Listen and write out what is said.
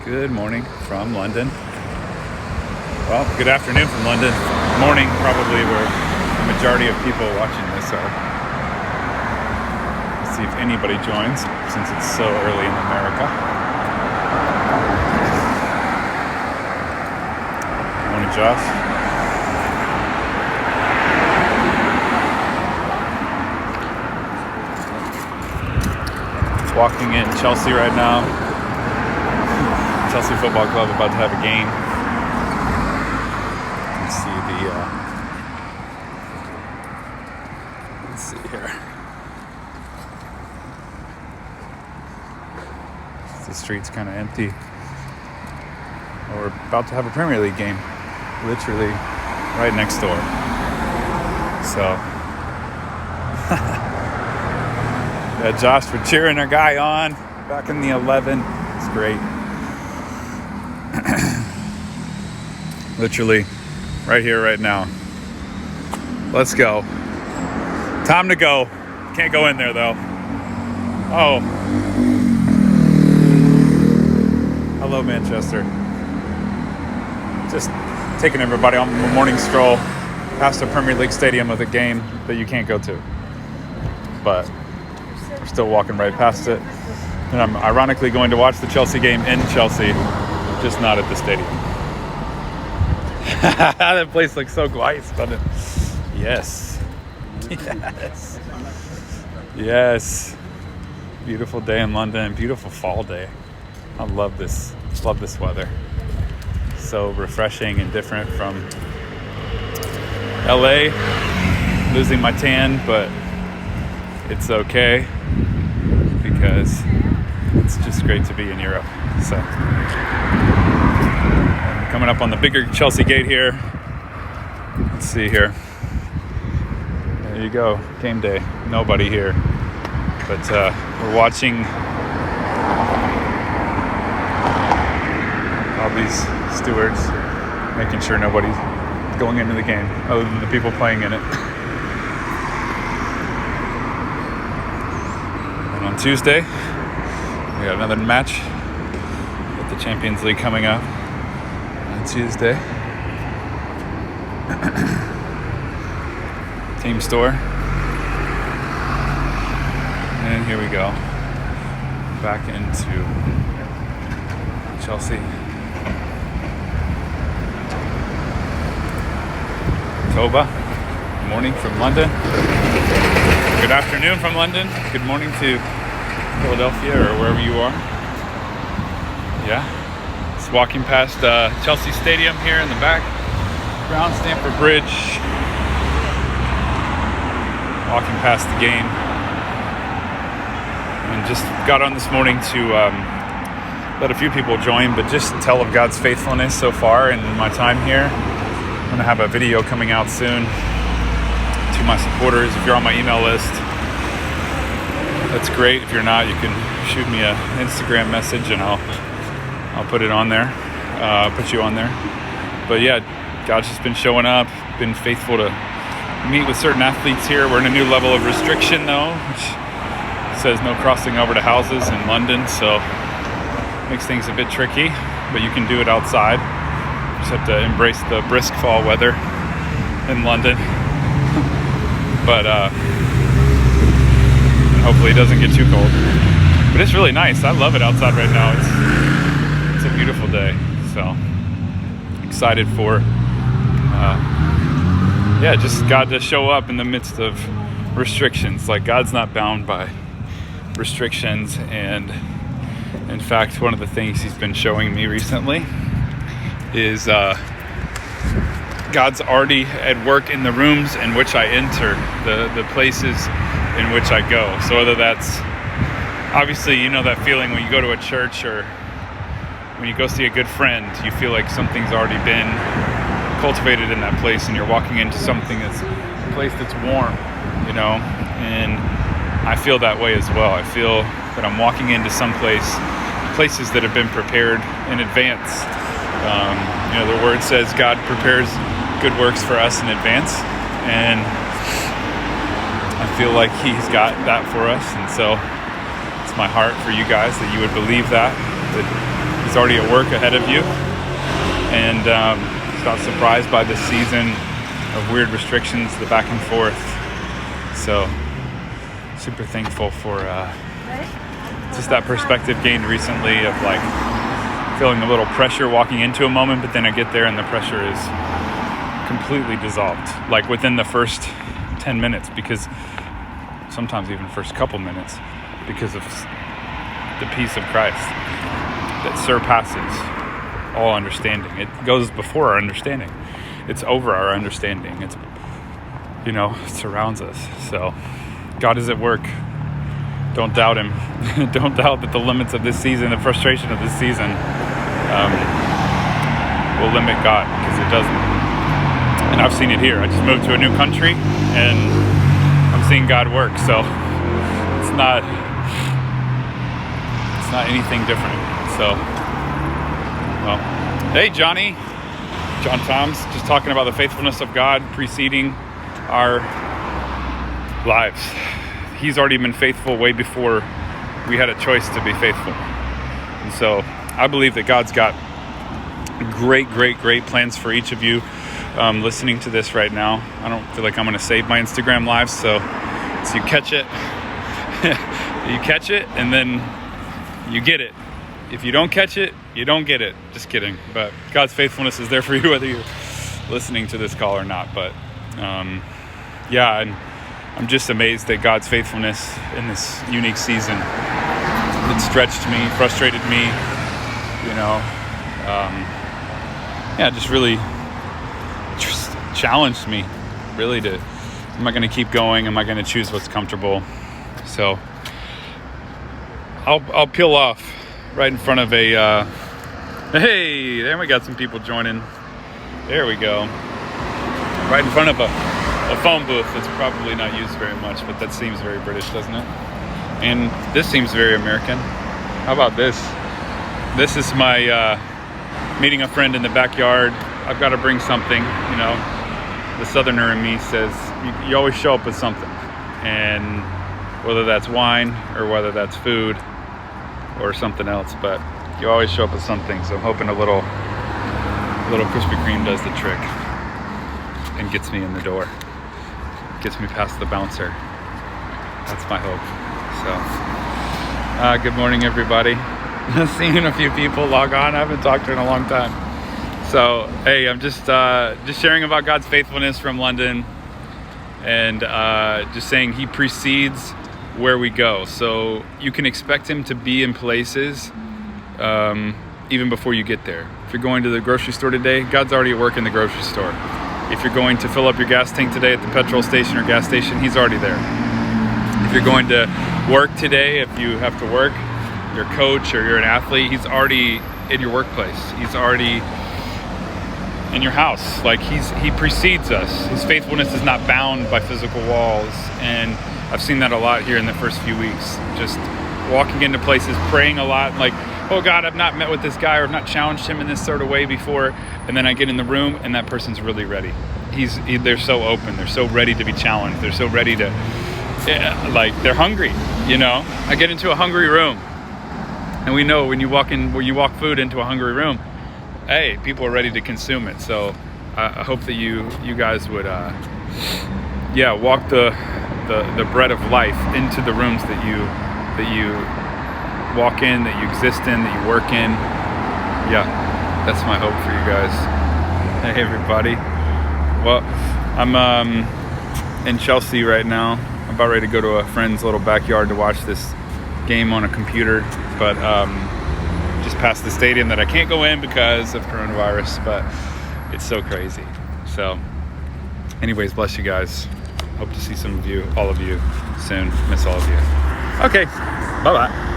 Good morning from London. Well, good afternoon from London. Morning, probably, where the majority of people watching this are. Let's see if anybody joins, since it's so early in America. Morning, Josh. Walking in Chelsea right now. Chelsea Football Club about to have a game. Let's see here. The street's kind of empty. We're about to have a Premier League game, literally right next door. So, yeah, Josh, for cheering our guy on back in the 11. It's great. Literally right here, right now. Let's go. Time to go. Can't go in there though. Oh. Hello, Manchester. Just taking everybody on a morning stroll past the Premier League stadium of a game that you can't go to. But we're still walking right past it. And I'm ironically going to watch the Chelsea game in Chelsea, just not at the stadium. That place looks so nice, doesn't it? Yes. Yes. Yes. Beautiful day in London. Beautiful fall day. I love this. Love this weather. So refreshing and different from LA. Losing my tan, but it's okay because it's just great to be in Europe. So coming up on the bigger Chelsea gate here. Let's see here. There you go. Game day. Nobody here. But we're watching all these stewards making sure nobody's going into the game other than the people playing in it. And on Tuesday, we got another match with the Champions League coming up. Tuesday. Team store. And here we go. Back into Chelsea. Toba. Good morning from London. Good afternoon from London. Good morning to Philadelphia or wherever you are. Yeah. Walking past Chelsea Stadium here in the back. Brown Stamford Bridge. Walking past the game. And just got on this morning to let a few people join, but just tell of God's faithfulness so far in my time here. I'm going to have a video coming out soon to my supporters. If you're on my email list, that's great. If you're not, you can shoot me an Instagram message and I'll put it on there, put you on there. But yeah, God's just been showing up, been faithful to meet with certain athletes here. We're in a new level of restriction though, which says no crossing over to houses in London, so makes things a bit tricky, but you can do it outside. You just have to embrace the brisk fall weather in London. But hopefully it doesn't get too cold. But it's really nice. I love it outside right now. It's a beautiful day, so excited for just God to show up in the midst of restrictions. Like, God's not bound by restrictions, and in fact, one of the things he's been showing me recently is God's already at work in the rooms in which I enter, the places in which I go. So whether that's, obviously, you know that feeling when you go to a church or when you go see a good friend, you feel like something's already been cultivated in that place, and you're walking into something that's a place that's warm, you know. And I feel that way as well. I feel that I'm walking into some places that have been prepared in advance. You know, the word says God prepares good works for us in advance, and I feel like he's got that for us. And so it's my heart for you guys that you would believe that He's already at work ahead of you, and he's not surprised by this season of weird restrictions, the back and forth. So super thankful for just that perspective gained recently of like feeling a little pressure walking into a moment, but then I get there and the pressure is completely dissolved, like within the first 10 minutes, because sometimes even the first couple minutes, because of the peace of Christ that surpasses all understanding. It goes before our understanding. It's over our understanding. It's, it surrounds us. So God is at work. Don't doubt him. Don't doubt that the limits of this season, the frustration of this season, will limit God, because it doesn't. And I've seen it here. I just moved to a new country and I'm seeing God work. So it's not anything different. So, well, hey, Johnny. John Toms, just talking about the faithfulness of God preceding our lives. He's already been faithful way before we had a choice to be faithful. And so I believe that God's got great plans for each of you listening to this right now. I don't feel like I'm going to save my Instagram lives, so you catch it. You catch it, and then you get it. If you don't catch it, you don't get it. Just kidding. But God's faithfulness is there for you, whether you're listening to this call or not. But and I'm just amazed at God's faithfulness in this unique season. It stretched me, frustrated me, just challenged me really to, am I going to keep going? Am I going to choose what's comfortable? So I'll peel off right in front of a, hey, there we got some people joining. There we go. Right in front of a phone booth that's probably not used very much, but that seems very British, doesn't it? And this seems very American. How about this? This is my meeting a friend in the backyard. I've got to bring something, The Southerner in me says, you always show up with something. And whether that's wine or whether that's food or something else, but you always show up with something. So I'm hoping a little Krispy Kreme does the trick and gets me in the door. Gets me past the bouncer. That's my hope. So, good morning, everybody. Seeing a few people log on. I haven't talked to in a long time. So, hey, I'm just sharing about God's faithfulness from London, and just saying He precedes where we go. So you can expect Him to be in places even before you get there. If you're going to the grocery store today, God's already at work in the grocery store. If you're going to fill up your gas tank today at the petrol station or gas station, He's already there. If you're going to work today, if you have to work, you're a coach or you're an athlete, He's already in your workplace. He's already in your house. Like He precedes us. His faithfulness is not bound by physical walls. And I've seen that a lot here in the first few weeks. Just walking into places, praying a lot, like, oh God, I've not met with this guy or I've not challenged him in this sort of way before. And then I get in the room and that person's really ready. They're so open. They're so ready to be challenged. They're so ready to, they're hungry, I get into a hungry room. And we know when you walk food into a hungry room, hey, people are ready to consume it. So I hope that you guys would, walk the bread of life into the rooms that you walk in, that you exist in, that you work in. Yeah, that's my hope for you guys. Hey, everybody. Well, I'm in Chelsea right now. I'm about ready to go to a friend's little backyard to watch this game on a computer, but just past the stadium that I can't go in because of coronavirus, but it's so crazy. So anyways, bless you guys. Hope to see some of you, all of you soon. Miss all of you. Okay, bye-bye.